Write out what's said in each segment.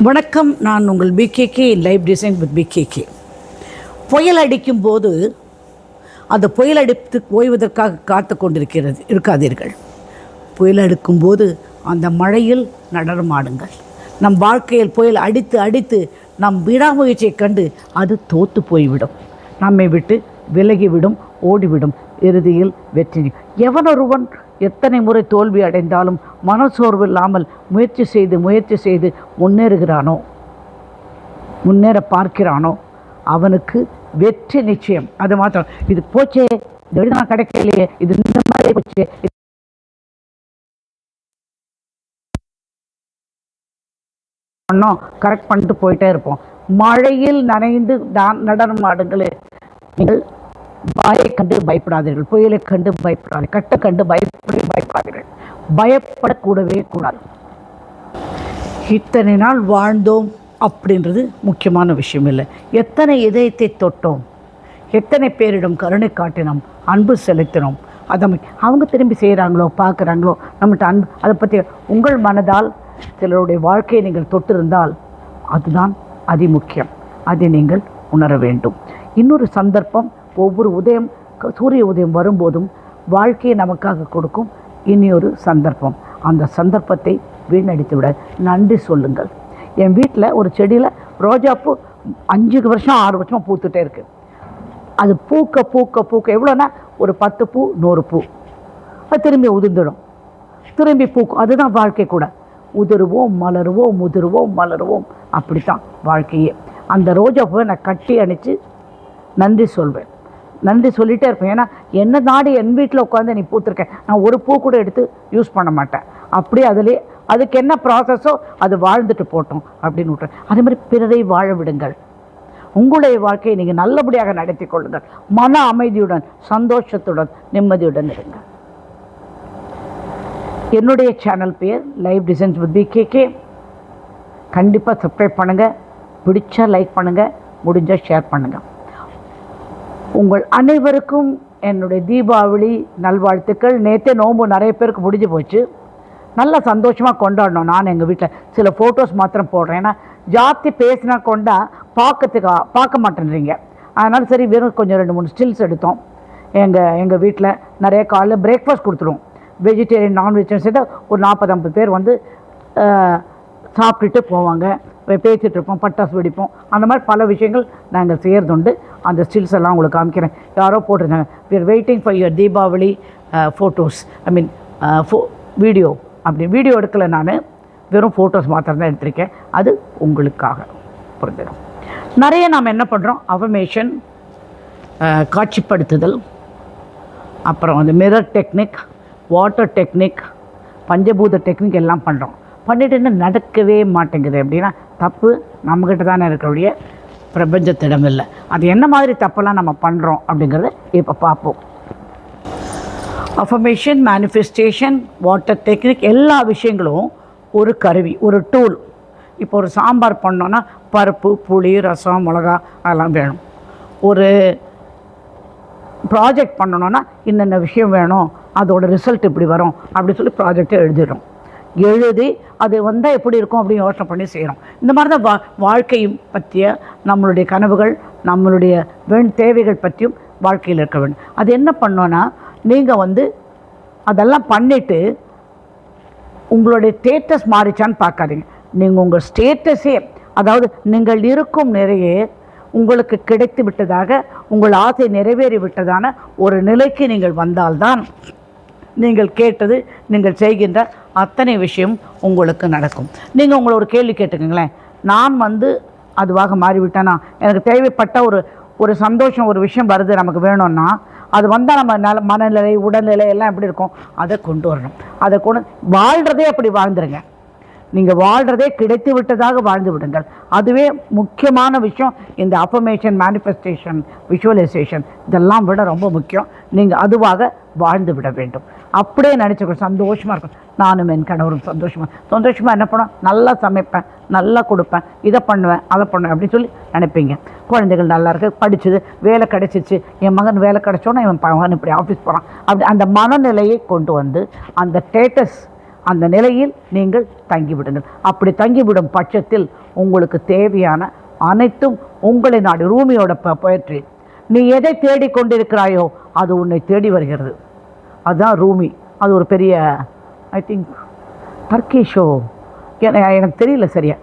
வணக்கம். நான் உங்கள் PKK live design with PKK. புயல் அடிக்கும் போது அந்த புயல் அடித்து ஓய்வதற்காக காத்து கொண்டிருக்கிறது இருக்காதீர்கள். புயல் அடிக்கும்போது அந்த மழையில் நடனமாடுங்கள். நம் வாழ்க்கையில் புயல் அடித்து அடித்து நம் விடாமுயற்சியை கண்டு அது தோற்று போய்விடும், நம்மை விட்டு விலகிவிடும், ஓடிவிடும். இறுதியில் வெற்றி. எவனொருவன் எத்தனை முறை தோல்வி அடைந்தாலும் மனசோர்வு இல்லாமல் முயற்சி செய்து முன்னேறுகிறானோ, முன்னேற பார்க்கிறானோ, அவனுக்கு வெற்றி நிச்சயம். அது மாத்திரம். இது போச்சே, இது நான் கிடைக்கலையே, இது இந்த மாதிரி போச்சே, கரெக்ட் பண்ணிட்டு போயிட்டே இருப்போம். மழையில் நனைந்து நடனம் ஆடுங்களே. நீங்கள் வாயை கண்டு பயப்படாதீர்கள், புயலை கண்டு பயப்படாதீர்கள், கட்டை கண்டு பயப்படாதீர்கள். பயப்படக்கூடவே கூடாது. இத்தனை நாள் வாழ்ந்தோம் அப்படின்றது முக்கியமான விஷயம் இல்லை. எத்தனை இதயத்தை தொட்டோம், எத்தனை பேரிடம் கருணை காட்டினோம், அன்பு செலுத்தினோம். அதை அவங்க திரும்பி செய்கிறாங்களோ பார்க்குறாங்களோ நம்மகிட்ட அன்பு, அதை பற்றி உங்கள் மனதால் சிலருடைய வாழ்க்கையை நீங்கள் தொட்டிருந்தால் அதுதான் அதிமுக்கியம். அதை நீங்கள் உணர வேண்டும். இன்னொரு சந்தர்ப்பம், ஒவ்வொரு சூரிய உதயம் வரும்போதும் வாழ்க்கையை நமக்காக கொடுக்கும் இனியொரு சந்தர்ப்பம். அந்த சந்தர்ப்பத்தை வீணடித்து விட நன்றி சொல்லுங்கள். என் வீட்டில் ஒரு செடியில் ரோஜாப்பூ 5 வருஷம் 6 வருஷமாக பூத்துட்டே இருக்குது. அது பூக்க பூக்க பூக்க எவ்வளோன்னா ஒரு 10 பூ 100 பூ, அது திரும்பி உதிர்ந்துடும், திரும்பி பூக்கும். அதுதான் வாழ்க்கை கூட. உதிருவோம் மலருவோம், முதிருவோம் மலருவோம். அப்படித்தான் வாழ்க்கையே. அந்த ரோஜா பூவை நான் கட்டி அணைச்சி நன்றி சொல்வேன், நன்றி சொல்லிகிட்டே இருப்பேன். ஏன்னா என்ன நாடு என் வீட்டில் உட்காந்து நீ பூத்துருக்கேன், நான் ஒரு பூ கூட எடுத்து யூஸ் பண்ண மாட்டேன். அப்படியே அதுக்கு என்ன ப்ராசஸோ அது வாழ்ந்துட்டு போட்டோம் அப்படின்னு விட்டுறேன். அதே மாதிரி பிறரை வாழ விடுங்கள். உங்களுடைய வாழ்க்கையை நீங்கள் நல்லபடியாக நடத்தி கொள்ளுங்கள். மன அமைதியுடன், சந்தோஷத்துடன், நிம்மதியுடன் இருங்கள். என்னுடைய சேனல் பேர் லைவ் டிசைன்ஸ் வித் பிகேகே. கண்டிப்பாக சப்ஸ்கிரைப் பண்ணுங்கள், பிடிச்சா லைக் பண்ணுங்கள், முடிஞ்சால் ஷேர் பண்ணுங்கள். உங்கள் அனைவருக்கும் என்னுடைய தீபாவளி நல்வாழ்த்துக்கள். நேற்றே நோன்பு நிறைய பேருக்கு முடிஞ்சு போச்சு. நல்லா சந்தோஷமாக கொண்டாடணும். நான் எங்கள் வீட்டில் சில ஃபோட்டோஸ் மாத்திரம் போடுறேன். ஏன்னா ஜாஸ்தி பேசினா கொண்டா பார்க்க மாட்டேன்றீங்க. அதனால் சரி, வெறும் கொஞ்சம் 2-3 ஸ்டில்ஸ் எடுத்தோம். எங்கள் வீட்டில் நிறைய காலைல பிரேக்ஃபாஸ்ட் கொடுத்துருவோம். வெஜிடேரியன் நான்வெஜ் சேர்த்து ஒரு 40-50 பேர் வந்து சாப்பிட்டுட்டு போவாங்க. பேசிகிட்டு இருப்போம், பட்டாசு வெடிப்போம். அந்த மாதிரி பல விஷயங்கள் நாங்கள் செய்கிறதுண்டு. அந்த ஸ்டில்ஸ் எல்லாம் உங்களுக்கு காமிக்கிறேன். யாரோ போட்டிருந்தாங்க, we are waiting for your Deepavali photos, video. அப்படி வீடியோ எடுக்கலை, நான் வெறும் ஃபோட்டோஸ் மாத்திரம் தான் எடுத்திருக்கேன். அது உங்களுக்காக புரிஞ்சிடும். நிறைய நாம் என்ன பண்ணுறோம், அஃபர்மேஷன், காட்சிப்படுத்துதல், அப்புறம் அந்த மிரர் டெக்னிக், வாட்டர் டெக்னிக், பஞ்சபூத டெக்னிக் எல்லாம் பண்ணுறோம். பண்ணிட்டு இன்னும் நடக்கவே மாட்டேங்குது. அப்படின்னா தப்பு நம்மக்கிட்ட தானே இருக்கிற பிரபஞ்சத்திடம் இல்லை. அது என்ன மாதிரி தப்பெல்லாம் நம்ம பண்ணுறோம் அப்படிங்கிறத இப்போ பார்ப்போம். அஃபர்மேஷன், மேனிஃபெஸ்டேஷன், வாட்டர் டெக்னிக் எல்லா விஷயங்களும் ஒரு கருவி, ஒரு டூல். இப்போ ஒரு சாம்பார் பண்ணோன்னா பருப்பு, புளி, ரசம், மிளகா அதெல்லாம் வேணும். ஒரு ப்ராஜெக்ட் பண்ணணுன்னா இன்னென்ன விஷயம் வேணும், அதோட ரிசல்ட் இப்படி வரும் அப்படி சொல்லி ப்ராஜெக்டை எழுதி அது வந்தால் எப்படி இருக்கும் அப்படின்னு யோசனை பண்ணி செய்கிறோம். இந்த மாதிரி தான் வாழ்க்கையும் பற்றிய நம்மளுடைய கனவுகள், நம்மளுடைய தேவைகள் பற்றியும் வாழ்க்கையில் இருக்க வேண்டும். அது என்ன பண்ணோன்னா, நீங்கள் அதெல்லாம் பண்ணிவிட்டு உங்களுடைய ஸ்டேட்டஸ் மாறிச்சான்னு பார்க்காதீங்க. நீங்கள் உங்கள் ஸ்டேட்டஸே, அதாவது நீங்கள் இருக்கும் நிறைய உங்களுக்கு கிடைத்து விட்டதாக, உங்கள் ஆசை நிறைவேறி விட்டதான ஒரு நிலைக்கு நீங்கள் வந்தால்தான் நீங்கள் கேட்டது, நீங்கள் செய்கின்ற அத்தனை விஷயம் உங்களுக்கு நடக்கும். நீங்கள் உங்களை ஒரு கேள்வி கேட்டுக்கங்களேன், நான் அதுவாக மாறிவிட்டேன்னா, எனக்கு தேவைப்பட்ட ஒரு சந்தோஷம், ஒரு விஷயம் வருது நமக்கு வேணும்னா, அது வந்தால் நம்ம மனநிலை, உடல்நிலை எல்லாம் எப்படி இருக்கும், அதை கொண்டு வரணும். அதை கொண்டு வாழ்கிறதே அப்படி வாழ்ந்துருங்க. நீங்கள் வாழ்கிறதே கிடைத்து விட்டதாக வாழ்ந்து விடுங்கள். அதுவே முக்கியமான விஷயம். இந்த அஃபர்மேஷன், மேனிஃபெஸ்டேஷன், விஷுவலைசேஷன் இதெல்லாம் விட ரொம்ப முக்கியம். நீங்கள் அதுவாக வாழ்ந்து விட வேண்டும். அப்படியே நினச்சிக்கணும், சந்தோஷமாக இருக்கும். நானும் என் கணவரும் சந்தோஷமாக என்ன பண்ணுவேன், நல்லா சமைப்பேன், நல்லா கொடுப்பேன், இதை பண்ணுவேன், அதை பண்ணுவேன் அப்படின்னு சொல்லி நினைப்பீங்க. குழந்தைகள் நல்லா இருக்குது, படித்தது, வேலை கிடைச்சிச்சு, என் மகன் வேலை கிடைச்சோன்னா இவன் மகன் இப்படி ஆஃபீஸ் போகிறான், அப்படி அந்த மனநிலையை கொண்டு அந்த ஸ்டேட்டஸ், அந்த நிலையில் நீங்கள் தங்கிவிடுங்கள். அப்படி தங்கிவிடும் பட்சத்தில் உங்களுக்கு தேவையான அனைத்தும் உங்களை நாடு. ரூமியோட போயட்ரி, நீ எதை தேடிக்கொண்டிருக்கிறாயோ அது உன்னை தேடி வருகிறது. அதுதான் ரூமி. அது ஒரு பெரிய ஐ திங்க் டர்க்கிஷோ, எனக்கு தெரியல சரியா,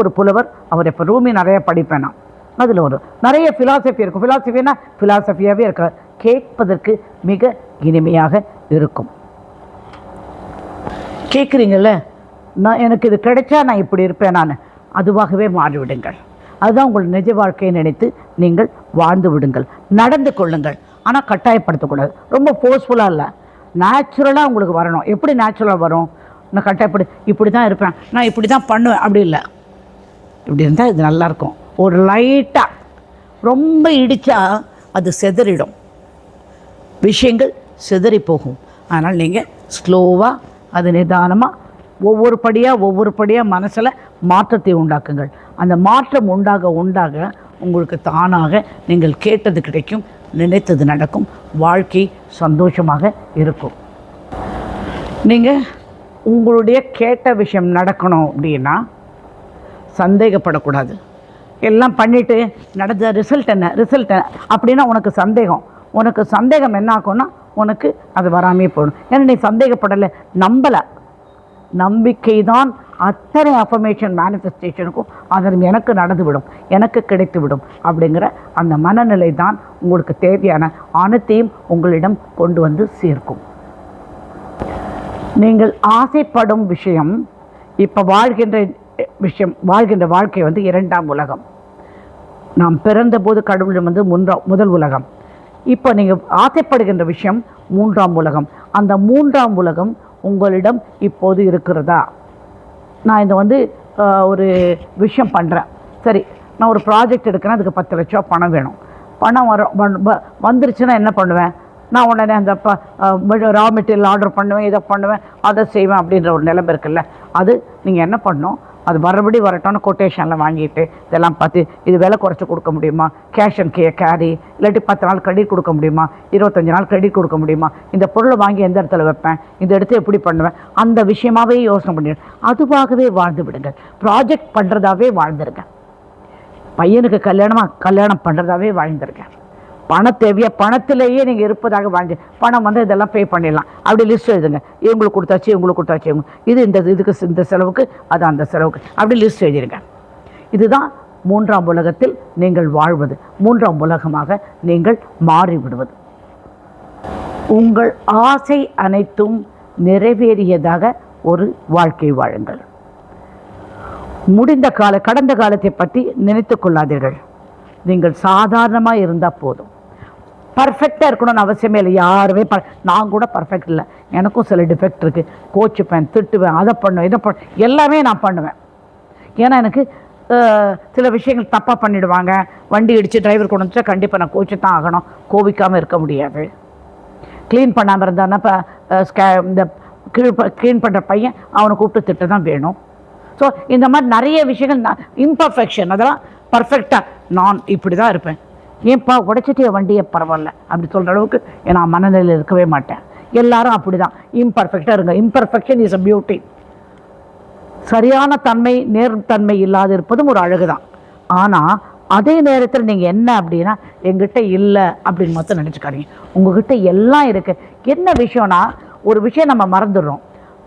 ஒரு புலவர். அவர் இப்போ ரூமி நிறைய படிப்பேன் நான். அதில் ஒரு நிறைய ஃபிலாசபி இருக்கும். ஃபிலாசபின்னா ஃபிலாசபியாகவே இருக்க, கேட்பதற்கு மிக இனிமையாக இருக்கும். கேட்குறீங்கள, நான் எனக்கு இது கிடைச்சா நான் இப்படி இருப்பேன், நான் அதுவாகவே மாறிவிடுங்கள். அதுதான் உங்கள் நிஜ வாழ்க்கையை நினைத்து நீங்கள் வாழ்ந்து விடுங்கள். நடந்து கொள்ளுங்கள், ஆனால் கட்டாயப்படுத்தக்கூடாது. ரொம்ப ஃபோர்ஸ்ஃபுல்லாக இல்லை, நேச்சுரலாக உங்களுக்கு வரணும். எப்படி நேச்சுரலாக வரும்? நான் கட்டாயப்படு இப்படி தான் இருப்பேன், நான் இப்படி தான் பண்ணுவேன் அப்படி இல்லை. இப்படி இருந்தால் இது நல்லாயிருக்கும். ஒரு லைட்டாக ரொம்ப இடித்தா அது செதறிடும், விஷயங்கள் செதறி போகும். அதனால் நீங்கள் ஸ்லோவாக அது நிதானமாக ஒவ்வொரு படியாக மனசில் மாற்றத்தை உண்டாக்குங்கள். அந்த மாற்றம் உண்டாக உங்களுக்கு தானாக நீங்கள் கேட்டது கிடைக்கும், நினைத்தது நடக்கும், வாழ்க்கை சந்தோஷமாக இருக்கும். நீங்கள் உங்களுடைய கேட்ட விஷயம் நடக்கணும் அப்படின்னா சந்தேகப்படக்கூடாது. எல்லாம் பண்ணிவிட்டு நடந்த ரிசல்ட் என்ன அப்படின்னா உனக்கு சந்தேகம் என்ன ஆகும்னா உனக்கு அது வராமே போகணும். ஏன்னா நீ சந்தேகப்படலை, நம்பலை. நம்பிக்கை தான் அத்தனை அஃபர்மேஷன் மேனிஃபெஸ்டேஷனுக்கும் அதன் எனக்கு நடந்துவிடும், எனக்கு கிடைத்துவிடும் அப்படிங்கிற அந்த மனநிலை தான் உங்களுக்கு தேவையான அனைத்தையும் உங்களிடம் கொண்டு வந்து சேர்க்கும். நீங்கள் ஆசைப்படும் விஷயம், இப்போ வாழ்கின்ற வாழ்க்கை வந்து இரண்டாம் உலகம். நாம் பிறந்தபோது கடவுளிடம் முதல் உலகம். இப்போ நீங்கள் ஆசைப்படுகின்ற விஷயம் மூன்றாம் உலகம். அந்த மூன்றாம் உலகம் உங்களிடம் இப்போது இருக்கிறதா? நான் இந்த ஒரு விஷயம் பண்ணுறேன், சரி, நான் ஒரு ப்ராஜெக்ட் எடுக்கிறேன், அதுக்கு 10 லட்சம் பணம் வேணும். பணம் வந்துருச்சுன்னா என்ன பண்ணுவேன்? நான் உடனே அந்த ரா மெட்டீரியல் ஆர்டர் பண்ணுவேன், இதை பண்ணுவேன், அதை செய்வேன் அப்படின்ற ஒரு நிலைமை இருக்குல்ல. அது நீங்கள் என்ன பண்ணணும், அது மறுபடி வரட்டோன்னு கொட்டேஷனில் வாங்கிட்டு இதெல்லாம் பார்த்து இது விலை குறைச்சி கொடுக்க முடியுமா, கேஷ் அண்ட் கேரி, இல்லாட்டி 10 நாள் கிரெடிட் கொடுக்க முடியுமா, 25 நாள் கிரெடிட் கொடுக்க முடியுமா, இந்த பொருளை வாங்கி எந்த இடத்துல வைப்பேன், இந்த இடத்த எப்படி பண்ணுவேன், அந்த விஷயமாகவே யோசனை பண்ணிடுங்க. அதுவாகவே வாழ்ந்து விடுங்கள். ப்ராஜெக்ட் பண்ணுறதாவே வாழ்ந்துருங்க. பையனுக்கு கல்யாணம் பண்ணுறதாவே வாழ்ந்துருங்க. பண தேவையா, பணத்திலேயே நீங்கள் இருப்பதாக வாழ்ந்து, பணம் வந்து இதெல்லாம் பே பண்ணிடலாம் அப்படி லிஸ்ட் எழுதுங்க. இவங்களுக்கு கொடுத்தாச்சு இது இதுக்கு இந்த செலவுக்கு, அது அந்த செலவுக்கு, அப்படி லிஸ்ட் எழுதிடுங்க. இதுதான் மூன்றாம் உலகத்தில் நீங்கள் வாழ்வது, மூன்றாம் உலகமாக நீங்கள் மாறிவிடுவது. உங்கள் ஆசை அனைத்தும் நிறைவேறியதாக ஒரு வாழ்க்கை வாழுங்கள். கடந்த காலத்தை பற்றி நினைத்து கொள்ளாதீர்கள். நீங்கள் சாதாரணமாக இருந்தால் போதும். பர்ஃபெக்டாக இருக்கணும்னு அவசியமே இல்லை. யாருமே நான் கூட பர்ஃபெக்ட் இல்லை, எனக்கும் சில டிஃபெக்ட் இருக்குது. கோச்சுப்பேன், திட்டுவேன், அதை பண்ணுவேன், இதை எல்லாமே நான் பண்ணுவேன். ஏன்னா எனக்கு சில விஷயங்கள் தப்பாக பண்ணிவிடுவாங்க. வண்டி இடித்து டிரைவர் கொண்டு வந்துச்சா கண்டிப்பாக நான் கோச்சு தான் ஆகணும், கோபிக்காமல் இருக்க முடியாது. க்ளீன் பண்ணாமல் இருந்தான்னா இப்போ இந்த க்ளீன் பண்ணுற பையன் அவனை கூப்பிட்டு திட்ட தான் வேணும். ஸோ இந்த மாதிரி நிறைய விஷயங்கள் இம்பர்ஃபெக்ஷன், அதெல்லாம் பர்ஃபெக்டாக நான் இப்படி தான் இருப்பேன். ஏன்ப்பா உடைச்சிட்டே வண்டியை, பரவாயில்ல அப்படி சொல்கிற அளவுக்கு நான் மனநிலையில் இருக்கவே மாட்டேன். எல்லாரும் அப்படி தான் இம்பர்ஃபெக்டாக இருங்க. Imperfection is a beauty. சரியான தன்மை, நேர்த்தன்மை இல்லாத இருப்பதும் ஒரு அழகு தான். ஆனால் அதே நேரத்தில் நீங்கள் என்ன அப்படின்னா எங்கிட்ட இல்லை அப்படின்னு மொத்தம் நினச்சிக்காதீங்க. உங்ககிட்ட எல்லாம் இருக்குது. என்ன விஷயம்னா, ஒரு விஷயம் நம்ம மறந்துடுறோம்.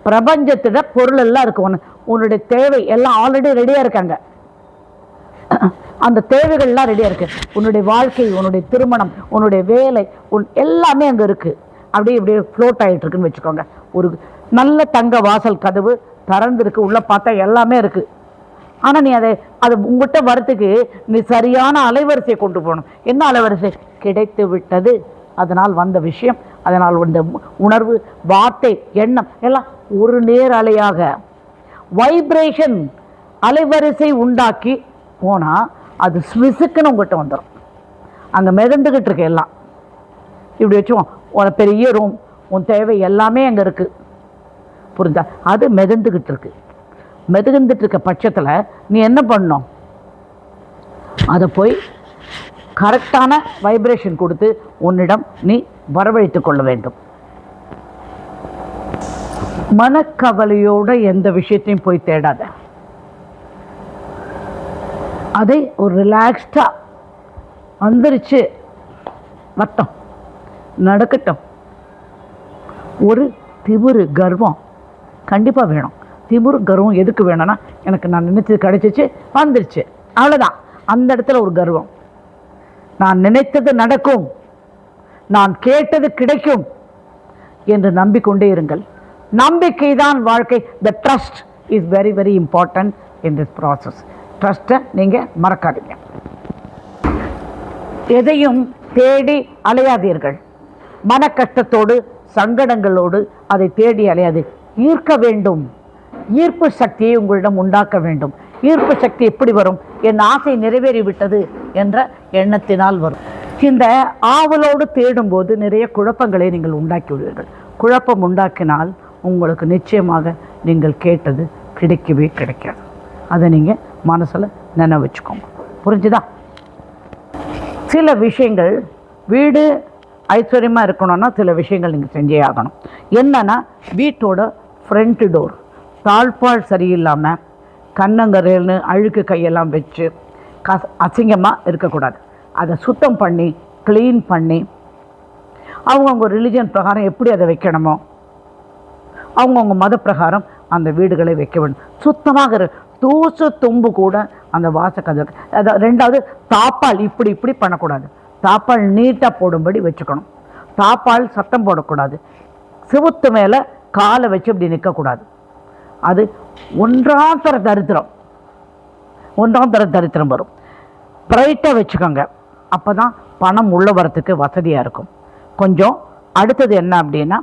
பிரபஞ்சத்தோட பொருள் எல்லாம் இருக்குது. உன்னுடைய தேவை எல்லாம் ஆல்ரெடி ரெடியாக இருக்காங்க. அந்த தேவைகள்லாம் ரெடியாக இருக்குது. உன்னுடைய வாழ்க்கை, உன்னுடைய திருமணம், உன்னுடைய வேலை, எல்லாமே அங்கே இருக்குது. அப்படியே ஃப்ளோட் ஆகிட்டு இருக்குன்னு வச்சுக்கோங்க. ஒரு நல்ல தங்க வாசல் கதவு திறந்துருக்கு, உள்ளே பார்த்தா எல்லாமே இருக்குது. ஆனால் நீ அதை உங்கள்கிட்ட வரத்துக்கு நீ சரியான அலைவரிசையை கொண்டு போகணும். என்ன அலைவரிசை? கிடைத்து விட்டது, அதனால் வந்த விஷயம், அதனால் வந்த உணர்வு, வார்த்தை, எண்ணம் எல்லாம் ஒரு நேர் அலையாக வைப்ரேஷன் அலைவரிசை உண்டாக்கி போனால் அது ஸ்விசுக்குன்னு உங்கள்கிட்ட வந்துடும். அங்கே மிதந்துக்கிட்டு இருக்கு எல்லாம். இப்படி வச்சுவோம், உன பெரிய ரூம், உன் தேவை எல்லாமே அங்கே இருக்குது, புரிஞ்சா? அது மிதந்துக்கிட்டு இருக்கு. மிதந்துட்டு இருக்க பட்சத்தில் நீ என்ன பண்ணணும்? அதை போய் கரெக்டான வைப்ரேஷன் கொடுத்து உன்னிடம் நீ வரவழைத்து கொள்ள வேண்டும். மனக்கவலையோட எந்த விஷயத்தையும் போய் தேடாத. அதை ஒரு ரிலாக்ஸ்டாக வந்துருச்சு, வட்டம் நடக்கட்டும். ஒரு திமிரு கர்வம் கண்டிப்பாக வேணும். திமிரு கர்வம் எதுக்கு வேணும்னா, எனக்கு நான் நினைச்சது கிடைச்சிச்சு, வந்துருச்சு, அவ்வளோதான். அந்த இடத்துல ஒரு கர்வம். நான் நினைத்தது நடக்கும், நான் கேட்டது கிடைக்கும் என்று நம்பிக்கொண்டே இருங்கள். நம்பிக்கை தான் வாழ்க்கை. The trust is very very important in this process. ட்ரஸ்ட்டை நீங்கள் மறக்காதீங்க. எதையும் தேடி அலையாதீர்கள். மன கஷ்டத்தோடு சங்கடங்களோடு அதை தேடி அலையாது. ஈர்க்க வேண்டும். ஈர்ப்பு சக்தியை உங்களிடம் உண்டாக்க வேண்டும். ஈர்ப்பு சக்தி எப்படி வரும்? என் ஆசை நிறைவேறிவிட்டது என்ற எண்ணத்தினால் வரும். இந்த ஆவலோடு தேடும்போது நிறைய குழப்பங்களை நீங்கள் உண்டாக்கி விடுவீர்கள். குழப்பம் உண்டாக்கினால் உங்களுக்கு நிச்சயமாக நீங்கள் கேட்டது கிடைக்கவே கிடைக்காது. அதை நீங்கள் மனசில் நினைவு வச்சுக்கோங்க. புரிஞ்சுதா? சில விஷயங்கள், வீடு ஐஸ்வர்யமாக இருக்கணும்னா சில விஷயங்கள் நீங்கள் செஞ்சே ஆகணும். என்னென்னா, வீட்டோட ஃப்ரண்ட் டோர் தாழ்பால் சரியில்லாமல் கண்ணங்கரைன்னு அழுக்கு கையெல்லாம் வச்சு அசிங்கமாக இருக்கக்கூடாது. அதை சுத்தம் பண்ணி க்ளீன் பண்ணி அவங்கவுங்க ரிலிஜன் பிரகாரம் எப்படி அதை வைக்கணுமோ அவங்கவுங்க மத பிரகாரம் அந்த வீடுகளை வைக்க வேண்டும். சுத்தமாக தூசு தும்பு கூட அந்த வாசக்கதவு. அதாவது ரெண்டாவது, தாப்பால் இப்படி இப்படி பண்ணக்கூடாது. தாப்பால் நீட்டாக போடும்படி வச்சுக்கணும். தாப்பால் சத்தம் போடக்கூடாது. சிவுத்து மேலே காலை வச்சு இப்படி நிற்கக்கூடாது. அது ஒன்றாம் தர தரித்திரம் வரும். பிரைட்டாக வச்சுக்கோங்க. அப்போ தான் பணம் உள்ள வரத்துக்கு வசதியாக இருக்கும். கொஞ்சம் அடுத்தது என்ன அப்படின்னா,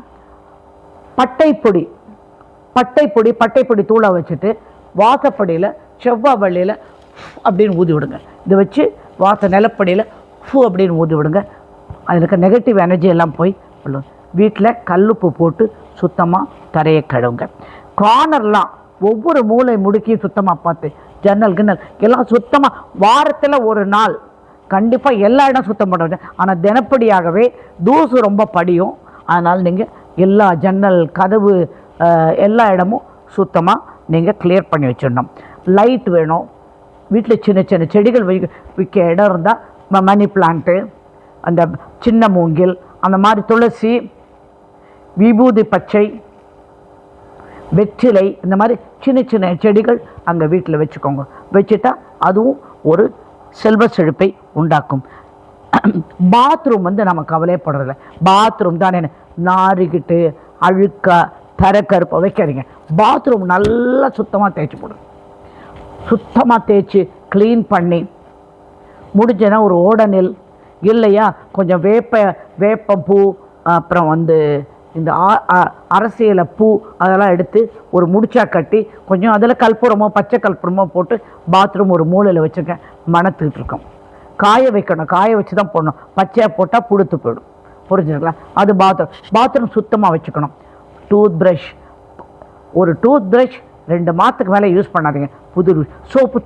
பட்டைப்பொடி தூளை வச்சுட்டு வாசப்படியில் செவ்வாய் வள்ளியில் அப்படின்னு ஊதி விடுங்க. இதை வச்சு நிலப்படியில் அப்படின்னு ஊதி விடுங்க. அதில் இருக்க நெகட்டிவ் எனர்ஜி எல்லாம் போய் விழும். வீட்டில் கல்லுப்பு போட்டு சுத்தமாக தரையை கழுவுங்க. கார்னர்லாம் ஒவ்வொரு மூளை முடுக்கியும் சுத்தமாக பார்த்து, ஜன்னல் கிண்ணல் எல்லாம் சுத்தமாக வாரத்தில் ஒரு நாள் கண்டிப்பாக எல்லா இடம் சுத்தம் பண்ணுறது. ஆனால் தினப்படியாகவே தூசு ரொம்ப படியும். அதனால் நீங்கள் எல்லா ஜன்னல் கதவு எல்லா இடமும் சுத்தமாக நீங்கள் கிளியர் பண்ணி வச்சிடணும். லைட் வேணும். வீட்டில் சின்ன சின்ன செடிகள் விற்க இடம் இருந்தால் மணி பிளான்ட்டு, அந்த சின்ன மூங்கில், அந்த மாதிரி துளசி, விபூதி பச்சை, வெற்றிலை, இந்த மாதிரி சின்ன சின்ன செடிகள் அங்கே வீட்டில் வச்சுக்கோங்க. வச்சுட்டா அதுவும் ஒரு செல்வ செழிப்பை உண்டாக்கும். பாத்ரூம் நம்ம கவலைப்படுறதில்ல. பாத்ரூம் தானே நாரிக்கிட்டு அழுக்கா தரக்கருப்பை வைக்காதீங்க. பாத்ரூம் நல்லா சுத்தமாக தேய்ச்சி போடுங்க. சுத்தமாக தேய்ச்சி க்ளீன் பண்ணி முடிஞ்சனா ஒரு ஓடனில் இல்லையா கொஞ்சம் வேப்பம்பூ, அப்புறம் இந்த அரசியலை பூ அதெல்லாம் எடுத்து ஒரு முடிச்சா கட்டி கொஞ்சம் அதில் கற்பூரமோ பச்சை கற்பூரமோ போட்டு பாத்ரூம் ஒரு மூலையில் வச்சுருக்கேன். மணத்துக்கிட்டு இருக்கோம். காய வைக்கணும். காய வச்சு தான் போடணும். பச்சையாக போட்டால் புடுத்து போயிடும். புரிஞ்சுங்களா? அது பாத்ரூம் சுத்தமாக வச்சுக்கணும். ஒரு டூத் ப்ரஷ் 2 மாதத்துக்கு மேலே யூஸ் பண்ணாதீங்க. புது சோப்பு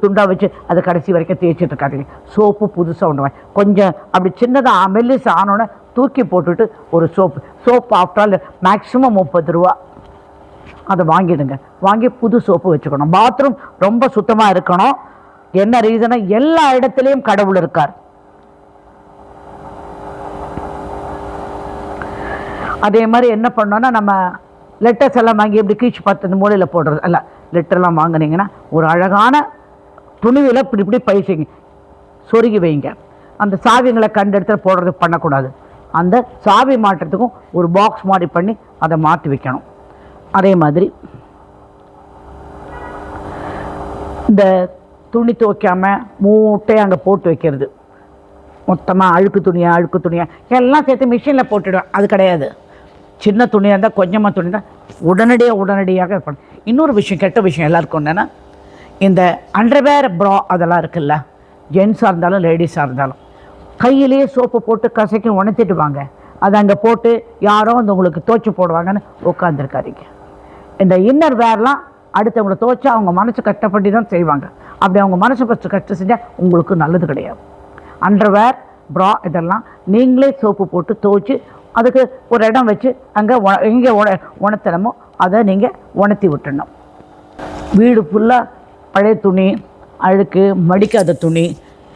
துண்டாக வச்சு அதை கடைசி வரைக்கும் தேய்ச்சிட்டு இருக்காதீங்க. சோப்பு புதுசாக ஒன்று கொஞ்சம் அப்படி சின்னதாக மெல்லிஸ் ஆனோன்னே தூக்கி போட்டுட்டு ஒரு சோப்பு ஆஃப்டர் ஆல் மேக்ஸிமம் 30 ரூபா அதை வாங்கிடுங்க. வாங்கி புது சோப்பு வச்சுக்கணும். பாத்ரூம் ரொம்ப சுத்தமாக இருக்கணும். என்ன ரீசனா, எல்லா இடத்துலையும் கடவுள் இருக்கார். அதே மாதிரி என்ன பண்ணோன்னா, நம்ம லெட்டர்ஸ் எல்லாம் வாங்கி எப்படி கீழ்ச்சி பார்த்து மூலையில் போடுறது அல்ல. லெட்டர்லாம் வாங்கினீங்கன்னா ஒரு அழகான துணிவில் இப்படி பைசிங்க சொருகி வைங்க. அந்த சாவிங்களை கண்ட இடத்துல போடுறது பண்ணக்கூடாது. அந்த சாவி மாட்டுறதுக்கும் ஒரு பாக்ஸ் மாதிரி பண்ணி அதை மாற்றி வைக்கணும். அதே மாதிரி இந்த துணி துவைக்காமல் மூட்டையை அங்கே போட்டு வைக்கிறது, மொத்தமாக அழுக்கு துணியாக எல்லாம் சேர்த்து மிஷினில் போட்டுடுவேன். அது கிடையாது. சின்ன துணியாக இருந்தால் கொஞ்சமாக துணி தான் உடனடியாக இருக்கணும். இன்னொரு விஷயம், கெட்ட விஷயம் எல்லாருக்கும் என்னென்னா, இந்த அண்டர்வேர் ப்ரா அதெல்லாம் இருக்குல்ல, ஜென்ஸாக இருந்தாலும் லேடிஸாக இருந்தாலும் கையிலேயே சோப்பு போட்டு கசக்கி உணர்த்திட்டு வாங்க. அதை அங்கே போட்டு யாரோ உங்களுக்கு துவைச்சி போடுவாங்கன்னு உட்காந்துருக்காதீங்க. இந்த இன்னர் வேர்லாம் அடுத்தவங்களை துவைச்சா அவங்க மனசு கஷ்டப்பட்டு தான் செய்வாங்க. அப்படி அவங்க மனசு ஃபஸ்ட்டு கஷ்டம் செஞ்சால் உங்களுக்கு நல்லது கிடையாது. அண்டர்வேர் ப்ரா இதெல்லாம் நீங்களே சோப்பு போட்டு துவைச்சி அதுக்கு ஒரு இடம் வச்சு அங்கே எங்கே உணர்த்தணுமோ அதை நீங்கள் உணர்த்தி விட்டுடணும். வீடு ஃபுல்லாக பழைய துணி, அழுக்கு, மடிக்காத துணி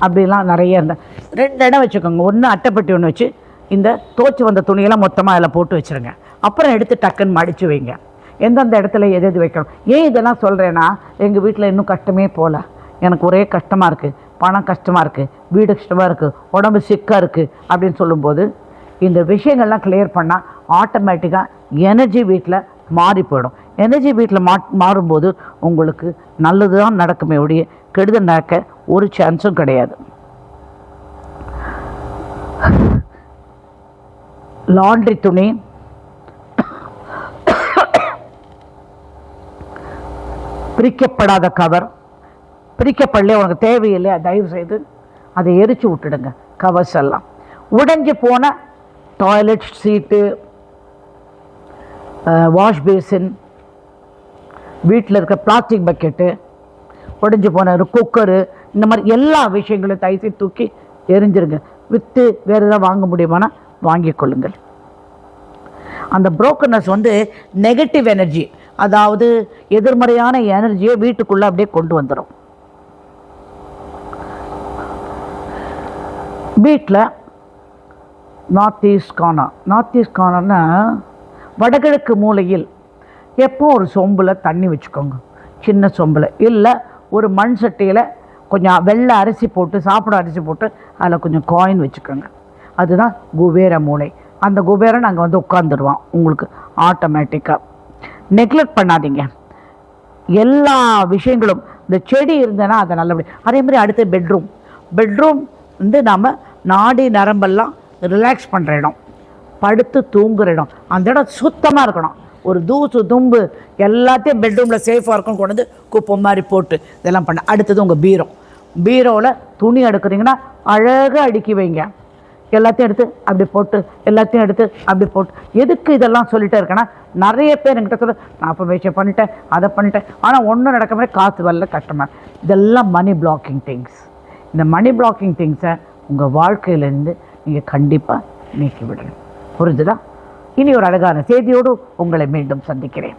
அப்படிலாம் நிறைய இருந்தால் 2 இடம் வச்சுக்கோங்க. ஒன்று அட்டைப்பட்டி ஒன்று வச்சு இந்த தோய்ச்சி வந்த துணியெல்லாம் மொத்தமாக அதில் போட்டு வச்சுருங்க. அப்புறம் எடுத்து டக்குன்னு மடித்து வைங்க. எந்தெந்த இடத்துல எது எது வைக்கணும். ஏன் இதெல்லாம் சொல்கிறேன்னா, எங்கள் வீட்டில் இன்னும் கஷ்டமே போகல, எனக்கு ஒரே கஷ்டமாக இருக்குது, பணம் கஷ்டமாக இருக்குது, வீடு கஷ்டமாக இருக்குது, உடம்பு சிக்காக இருக்குது அப்படின்னு சொல்லும்போது இந்த விஷயங்கள்லாம் கிளியர் பண்ணால் ஆட்டோமேட்டிக்காக எனர்ஜி வீட்டில் மாறி போயிடும். எனர்ஜி வீட்டில் மாறும்போது உங்களுக்கு நல்லது தான் நடக்குமே ஒழிய கெடுதல் நடக்க ஒரு சான்ஸும் கிடையாது. லாண்ட்ரி துணி, பிரிக்கப்படாத கவர், பிரிக்கப்படல உனக்கு தேவையில்லை, தயவு செய்து அதை எரிச்சு விட்டுடுங்க. கவர்ஸ் எல்லாம் உடைஞ்சு போன டாய்லெட் சீட்டு, வாஷ் பேசின், வீட்டில் இருக்க பிளாஸ்டிக் பக்கெட்டு, உடைஞ்சு போன ஒரு குக்கரு, இந்த மாதிரி எல்லா விஷயங்களும் தயவுசெய்து தூக்கி எரிஞ்சிருங்க. விற்று வேறு எதாவது வாங்க முடியுமானா வாங்கி கொள்ளுங்கள். அந்த புரோக்கனஸ் நெகட்டிவ் எனர்ஜி, அதாவது எதிர்மறையான எனர்ஜியை வீட்டுக்குள்ளே அப்படியே கொண்டு வந்துடும். வீட்டில் நார்த் ஈஸ்ட் கார்னர்னா வடகிழக்கு மூலையில் எப்போ ஒரு சொம்பில் தண்ணி வச்சுக்கோங்க, சின்ன சொம்பில், இல்லை ஒரு மண் சட்டியில் கொஞ்சம் வெள்ளை அரிசி போட்டு, சாப்பிட அரிசி போட்டு அதில் கொஞ்சம் காயின் வச்சுக்கோங்க. அதுதான் குபேர மூலை. அந்த குபேரன் அங்கே உட்காந்துருவான் உங்களுக்கு ஆட்டோமேட்டிக்காக. நெக்லெக்ட் பண்ணாதீங்க எல்லா விஷயங்களும். இந்த செடி இருந்ததுன்னா அதை நல்லபடி. அதே மாதிரி அடுத்து பெட்ரூம் நாம் நாடி நரம்பெல்லாம் ரிலாக்ஸ் பண்ணுற இடம், படுத்து தூங்குகிற இடம். அந்த இடம் சுத்தமாக இருக்கணும். ஒரு தூசு தும்பு எல்லாத்தையும் பெட்ரூமில் சேஃபாக இருக்கும் கொண்டு வந்து குப்பை மாதிரி போட்டு இதெல்லாம் பண்ண. அடுத்தது உங்கள் பீரோவில் துணி அடுக்குறீங்கன்னா அழகாக அடுக்கி வைங்க. எல்லாத்தையும் எடுத்து அப்படி போட்டு, எல்லாத்தையும் எடுத்து அப்படி போட்டு. எதுக்கு இதெல்லாம் சொல்லிகிட்டே இருக்கேன்னா, நிறைய பேர் என்கிட்ட சொல்ல நான் அப்போ விஷயம் பண்ணிட்டேன், அதை பண்ணிட்டேன், ஆனால் ஒன்றும் நடக்க மாதிரி காற்று வரல, கஷ்டமாக. இதெல்லாம் மணி பிளாக்கிங் திங்ஸ். இந்த மணி பிளாக்கிங் திங்ஸை உங்கள் வாழ்க்கையிலேருந்து நீங்கள் கண்டிப்பாக நீக்கி விடணும். புரிஞ்சுதா? இனி ஒரு அழகான செய்தியோடு உங்களை மீண்டும் சந்திக்கிறேன்.